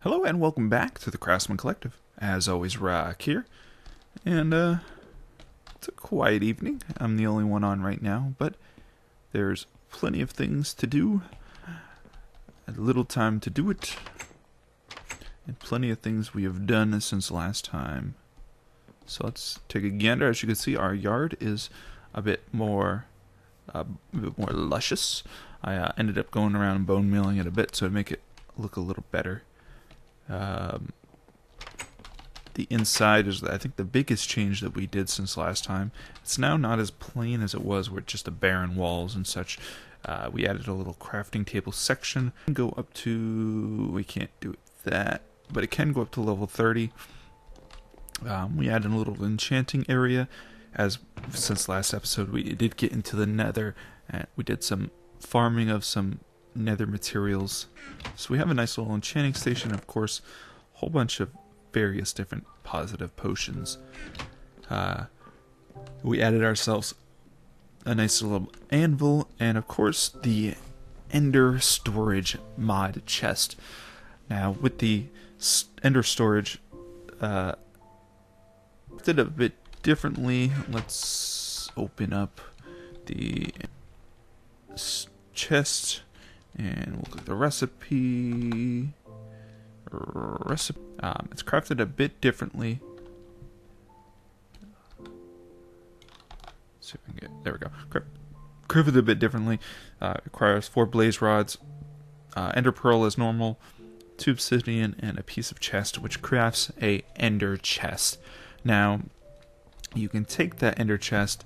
Hello and welcome back to the Craftsman Collective. As always, Rock here. And it's a quiet evening. I'm the only one on right now, but there's plenty of things to do. A little time to do it. And plenty of things we have done since last time. So let's take a gander. As you can see, our yard is a bit more luscious. I ended up going around and bone milling it a bit so to make it look a little better. The inside is, I think, the biggest change that we did since last time. It's now not as plain as it was, with just the barren walls and such. We added a little crafting table section. Go up to, we can't do it that, but it can go up to level 30. We added a little enchanting area, as since last episode we did get into the nether, and we did some farming of some nether materials. So we have a nice little enchanting station, of course, a whole bunch of various different positive potions. We added ourselves a nice little anvil, and of course the ender storage mod chest. Now with the ender storage, did a bit differently. Let's open up the chest and we'll look at the recipe. It's crafted a bit differently. See if we can get, there we go. Crafted a bit differently. Requires 4 blaze rods, ender pearl as normal, tube obsidian, and a piece of chest, which crafts a ender chest. Now, you can take that ender chest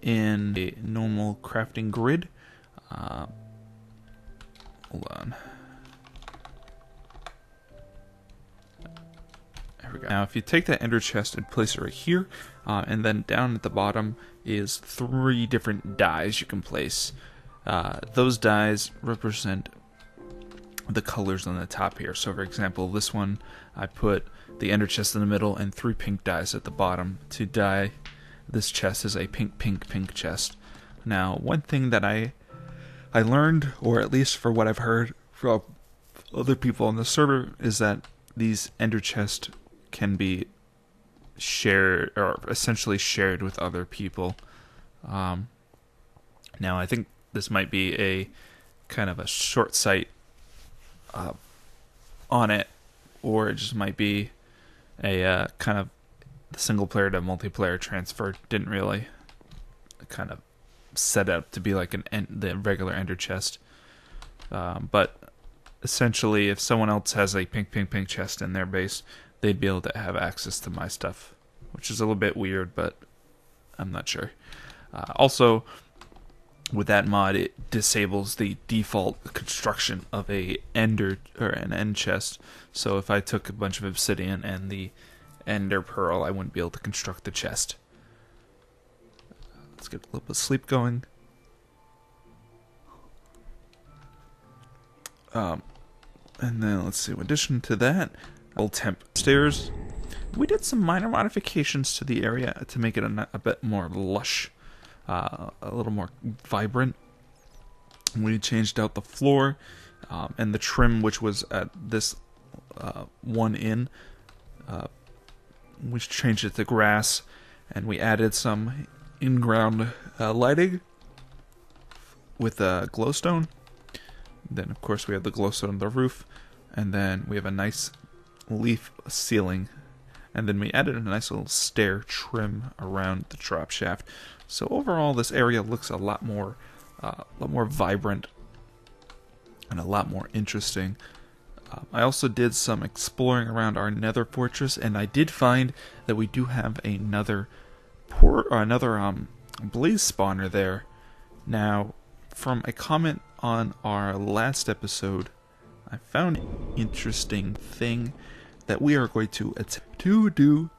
in a normal crafting grid. Hold on. There we go. Now, if you take that ender chest and place it right here, and then down at the bottom is 3 different dies you can place. Those dies represent the colors on the top here. So, for example, this one, I put the ender chest in the middle and 3 pink dies at the bottom to dye this chest as a pink chest. Now, one thing that I learned, or at least for what I've heard from other people on the server, is that these ender chests can be shared, or essentially shared with other people. Now, I think this might be a kind of a short sight on it, or it just might be a kind of single player to multiplayer transfer. Didn't really kind of set up to be like the regular ender chest, but essentially if someone else has a pink chest in their base, they'd be able to have access to my stuff, which is a little bit weird, but I'm not sure. Also, with that mod, it disables the default construction of a ender or an end chest. So if I took a bunch of obsidian and the ender pearl, I wouldn't be able to construct the chest. Let's get a little bit of sleep going. And then let's see, in addition to that, little temp stairs. We did some minor modifications to the area to make it a bit more lush, a little more vibrant. We changed out the floor and the trim, which was at this one in. We changed it to grass, and we added some in-ground lighting with a glowstone. Then, of course, we have the glowstone on the roof, and then we have a nice leaf ceiling, and then we added a nice little stair trim around the drop shaft. So overall, this area looks a lot more vibrant and a lot more interesting. I also did some exploring around our nether fortress, and I did find that we do have another blaze spawner there. Now, from a comment on our last episode, I found an interesting thing that we are going to attempt to do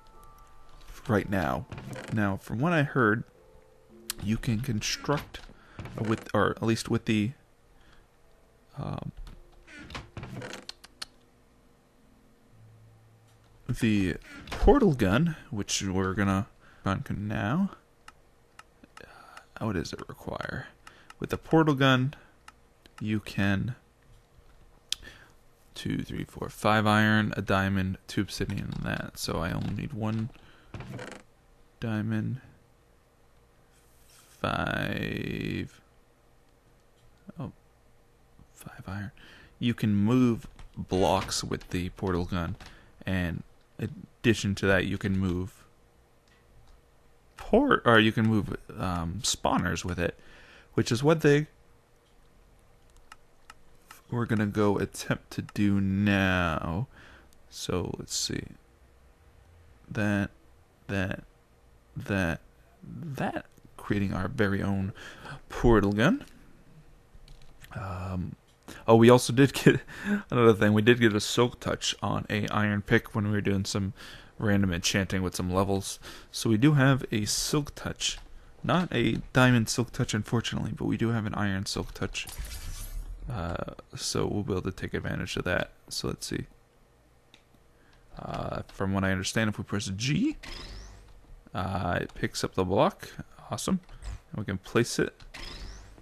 right now. Now, from what I heard, you can construct with, or at least with the portal gun, which we're gonna run now. What does it require? With the portal gun, you can 2, 3, 4, 5 iron, a diamond, 2 obsidian, and that. So I only need 1 diamond, 5. Oh, 5 iron. You can move blocks with the portal gun, and in addition to that, you can move spawners with it, which is what we're gonna go attempt to do now. So let's see. That, creating our very own portal gun. Oh, we also did get another thing. We did get a silk touch on a iron pick when we were doing some random enchanting with some levels. So we do have a silk touch. Not a diamond silk touch, unfortunately, but we do have an iron silk touch. So we'll be able to take advantage of that. So let's see. From what I understand, if we press G, it picks up the block. Awesome. And we can place it.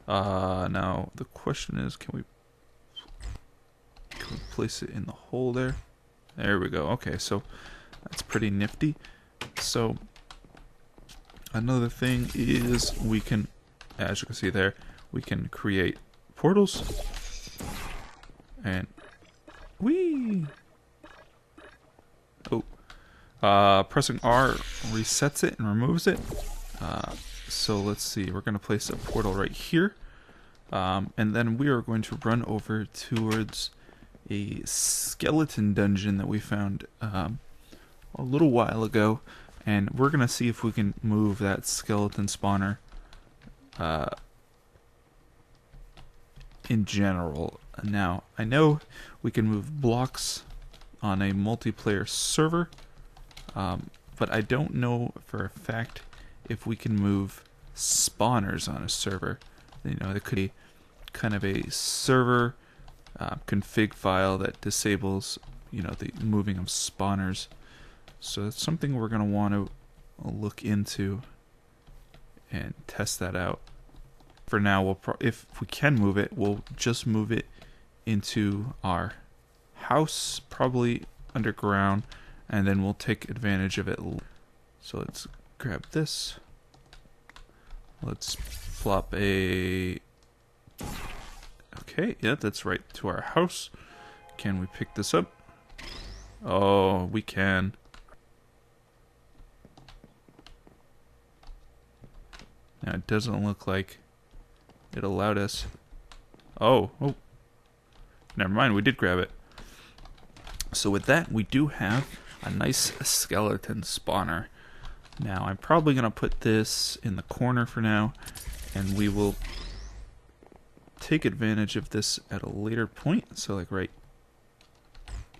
Now the question is, can we place it in the hole there? There we go. Okay, so that's pretty nifty. So another thing is we can, as you can see there, we can create portals. And whee! Oh, pressing R resets it and removes it. So let's see, we're going to place a portal right here. And then we are going to run over towards a skeleton dungeon that we found a little while ago. And we're going to see if we can move that skeleton spawner in general. Now, I know we can move blocks on a multiplayer server, but I don't know for a fact if we can move spawners on a server. You know, there could be kind of a server config file that disables, you know, the moving of spawners. So that's something we're going to want to look into and test that out. For now, we'll if we can move it, we'll just move it into our house, probably underground, and then we'll take advantage of it. So let's grab this. Let's plop a... Okay, yeah, that's right to our house. Can we pick this up? Oh, we can. Now, it doesn't look like it allowed us. Oh, never mind, we did grab it. So with that, we do have a nice skeleton spawner. Now, I'm probably going to put this in the corner for now, and we will take advantage of this at a later point. So like right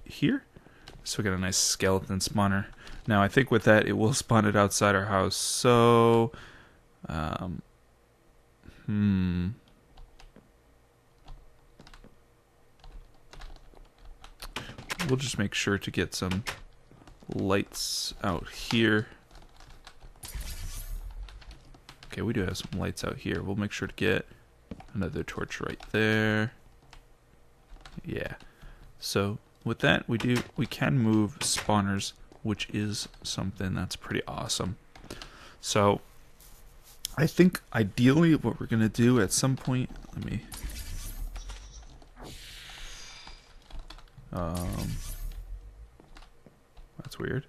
here. So we got a nice skeleton spawner. Now, I think with that, it will spawn it outside our house. So, we'll just make sure to get some lights out here. Okay, we do have some lights out here. We'll make sure to get another torch right there. Yeah. So with that, we can move spawners, which is something that's pretty awesome. So I think ideally what we're gonna do at some point, let me that's weird.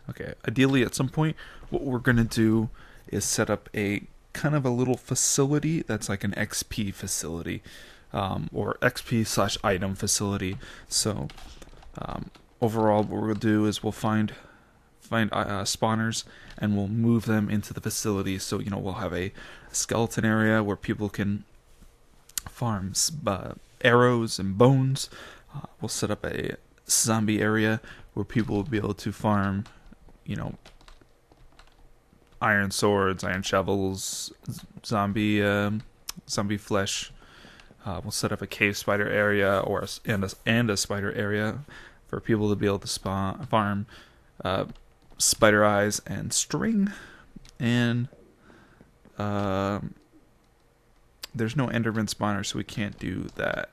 Okay, ideally at some point what we're gonna do is set up a kind of a little facility that's like an XP facility, or XP/item facility. So overall what we'll do is we'll find spawners and we'll move them into the facility. So, you know, we'll have a skeleton area where people can farm arrows and bones. We'll set up a zombie area where people will be able to farm, you know, iron swords, iron shovels, zombie flesh. We'll set up a cave spider area and a spider area for people to be able to farm spider eyes and string. And there's no enderman spawner, so we can't do that.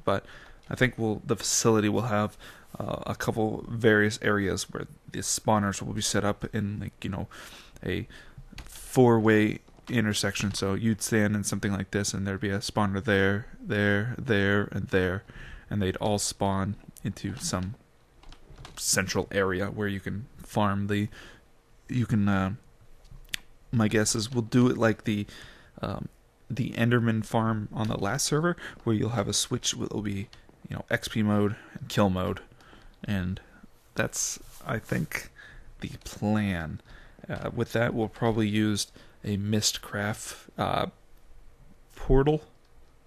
but I think the facility will have a couple various areas where the spawners will be set up in, like, you know, a 4-way intersection. So you'd stand in something like this, and there'd be a spawner there, and there, and they'd all spawn into some central area where you can farm my guess is we'll do it like the Enderman farm on the last server, where you'll have a switch that will be, you know, XP mode and kill mode, and that's, I think, the plan. With that, we'll probably use a Mystcraft portal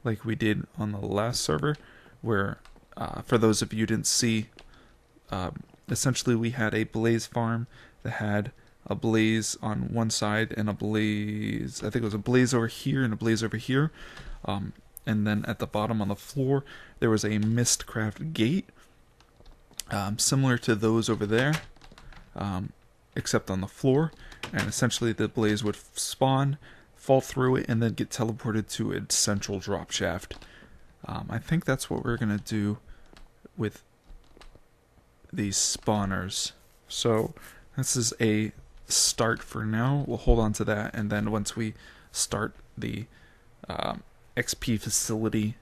like we did on the last server, where for those of you who didn't see, essentially we had a blaze farm that had a blaze on one side and a blaze, I think it was a blaze over here and a blaze over here, and then at the bottom on the floor there was a Mystcraft gate, similar to those over there, except on the floor, and essentially the blaze would spawn, fall through it, and then get teleported to a central drop shaft. I think that's what we're gonna do with these spawners. So this is a start for now. We'll hold on to that, and then once we start the XP facility,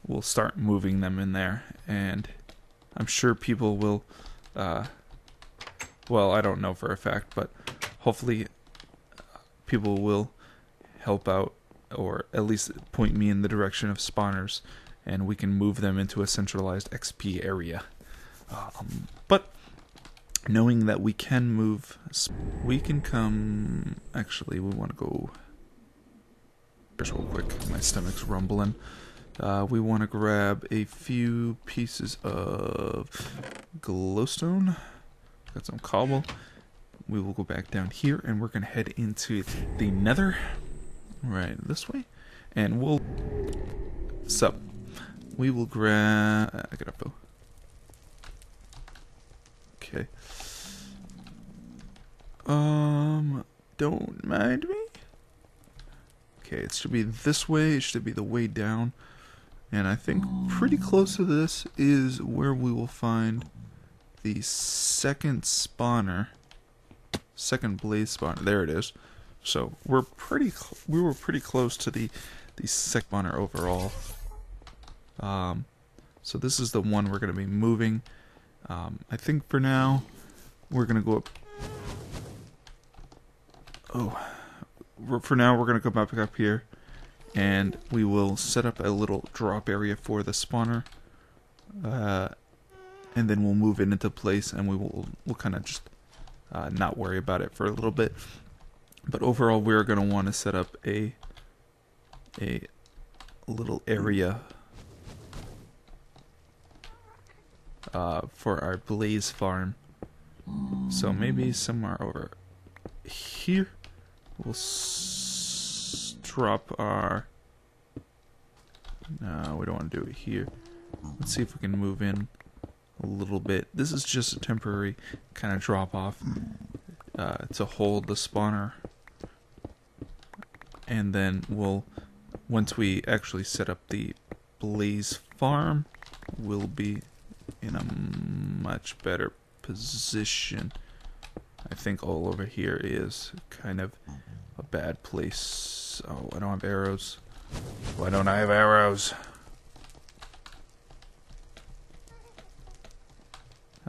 we'll start moving them in there, and I'm sure people will well, I don't know for a fact, but hopefully people will help out, or at least point me in the direction of spawners, and we can move them into a centralized XP area. But knowing that we can move, we can come, actually we want to go, just real quick, my stomach's rumbling. We want to grab a few pieces of glowstone, got some cobble. We will go back down here, and we're going to head into the nether, right this way, and we'll, so we will grab, I got a bow. Okay. Don't mind me. Okay, it should be this way. It should be the way down. And I think pretty close to this is where we will find the second spawner. Second blaze spawner. There it is. So we were pretty close to the second spawner overall. So this is the one we're going to be moving. I think for now we're going to go up. For now we're going to go back up here, and we will set up a little drop area for the spawner, and then we'll move it into place, and we'll kind of just not worry about it for a little bit. But overall, we're going to want to set up a little area for our blaze farm. So maybe somewhere over here we'll drop our, no, we don't want to do it here. Let's see if we can move in a little bit. This is just a temporary kind of drop off to hold the spawner, and then we'll, once we actually set up the blaze farm, we'll be in a much better position. I think all over here is kind of a bad place. Oh, I don't have arrows. Why don't I have arrows?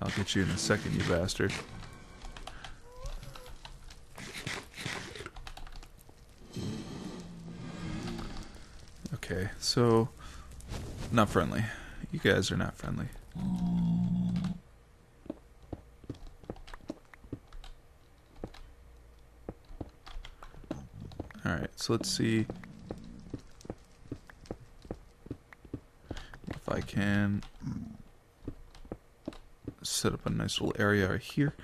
I'll get you in a second, you bastard. Okay, so not friendly. You guys are not friendly. Alright, so let's see if I can set up a nice little area right here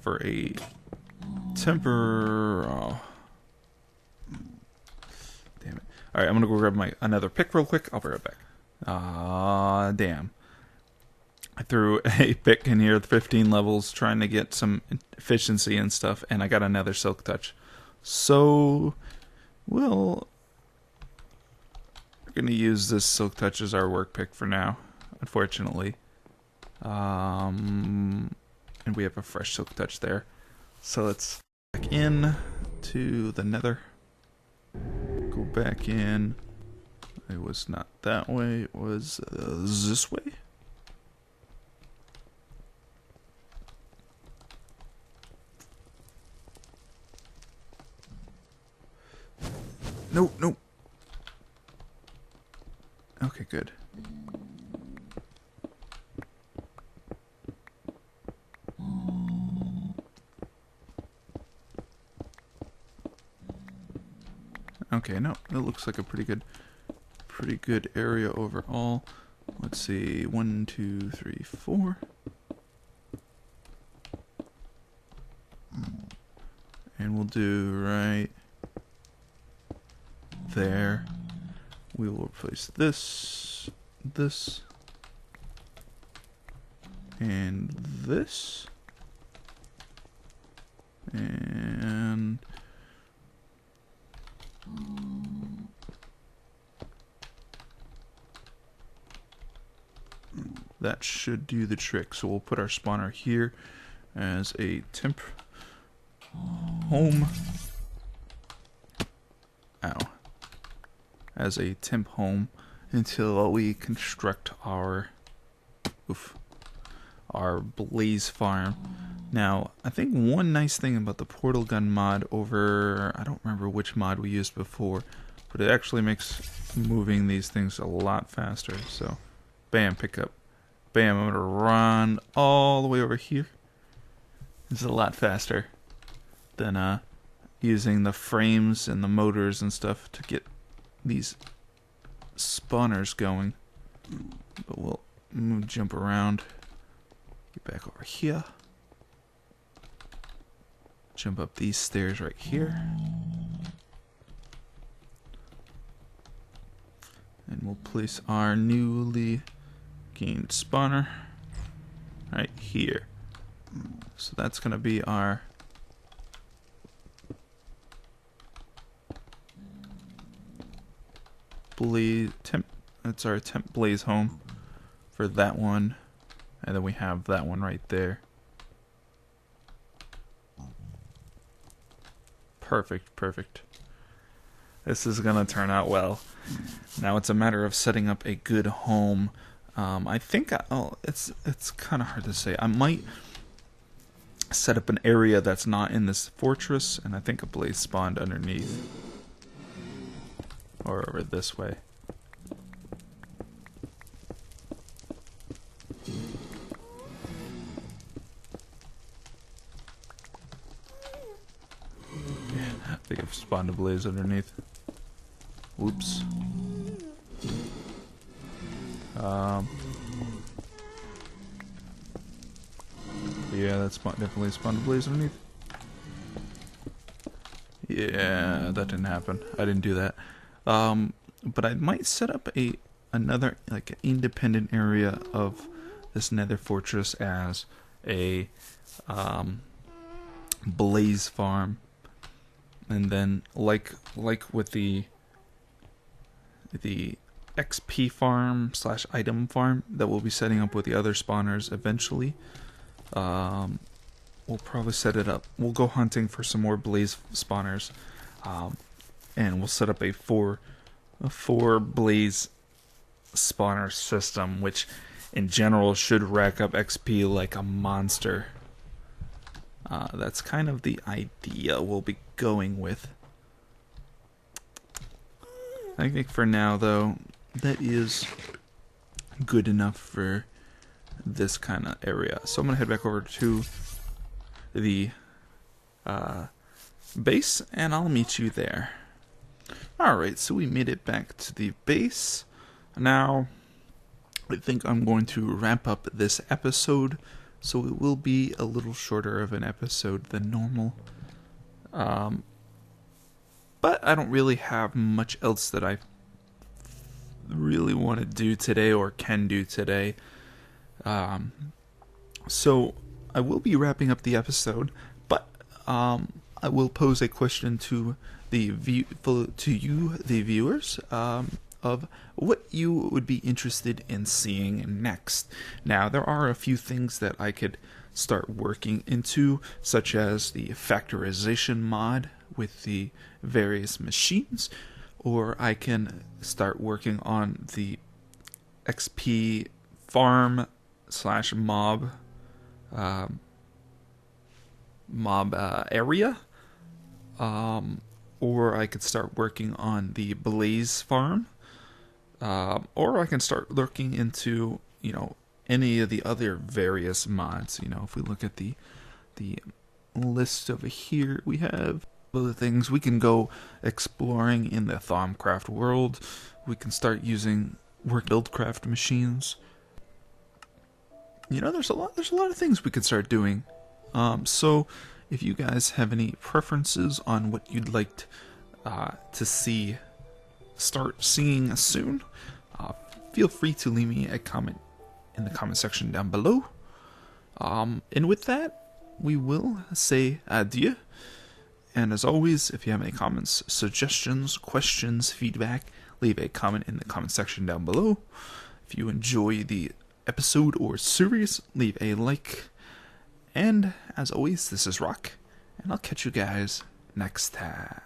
for a oh. Damn it. Alright, I'm gonna go grab another pick real quick. I'll be right back. Ah, damn. I threw a pick in here with 15 levels trying to get some efficiency and stuff, and I got another silk touch. So we'll gonna use this Silk Touch as our work pick for now, unfortunately. And we have a fresh Silk Touch there. So let's back in to the Nether. Go back in. It was not that way, it was this way. No, no. Okay, good. Okay, no, it looks like a pretty good area overall. Let's see, 1, 2, 3, 4. And we'll do right there. We will replace this, this, and this, and that should do the trick. So we'll put our spawner here as a temp home. Ow. As a temp home until we construct our blaze farm. Now, I think one nice thing about the portal gun mod over, I don't remember which mod we used before, but it actually makes moving these things a lot faster. So, bam, pick up. Bam, I'm gonna run all the way over here. It's a lot faster than using the frames and the motors and stuff to get these spawners going. But we'll jump around. Get back over here. Jump up these stairs right here. And we'll place our newly gained spawner right here. So that's going to be our blaze temp. That's our temp blaze home for that one, and then we have that one right there. Perfect, perfect. This is gonna turn out well. Now it's a matter of setting up a good home. I think it's kind of hard to say. I might set up an area that's not in this fortress, and I think a blaze spawned underneath. Or over this way. Yeah, I think I've spawned a blaze underneath. Whoops. Yeah, that's definitely spawned a blaze underneath. Yeah, that didn't happen. I didn't do that. But I might set up another like independent area of this nether fortress as a blaze farm, and then like with the XP farm / item farm that we'll be setting up with the other spawners eventually. We'll probably set it up. We'll go hunting for some more blaze spawners, and we'll set up a four blaze spawner system, which in general should rack up XP like a monster. That's kind of the idea we'll be going with. I think for now, though, that is good enough for this kind of area. So I'm going to head back over to the base, and I'll meet you there. Alright, so we made it back to the base. Now, I think I'm going to wrap up this episode, so it will be a little shorter of an episode than normal. But I don't really have much else that I really want to do today or can do today. So I will be wrapping up the episode, but I will pose a question to the viewers. of what you would be interested in seeing next. Now, there are a few things that I could start working into, such as the factorization mod with the various machines, or I can start working on the XP farm / mob area, or I could start working on the Blaze farm, or I can start looking into, any of the other various mods. If we look at the list over here, we have other things. We can go exploring in the Thaumcraft world. We can start using Buildcraft machines. There's a lot of things we could start doing. So if you guys have any preferences on what you'd like to start seeing soon, feel free to leave me a comment in the comment section down below. And with that, we will say adieu. And as always, if you have any comments, suggestions, questions, feedback, leave a comment in the comment section down below. If you enjoy the episode or series, leave a like. And as always, this is Rock, and I'll catch you guys next time.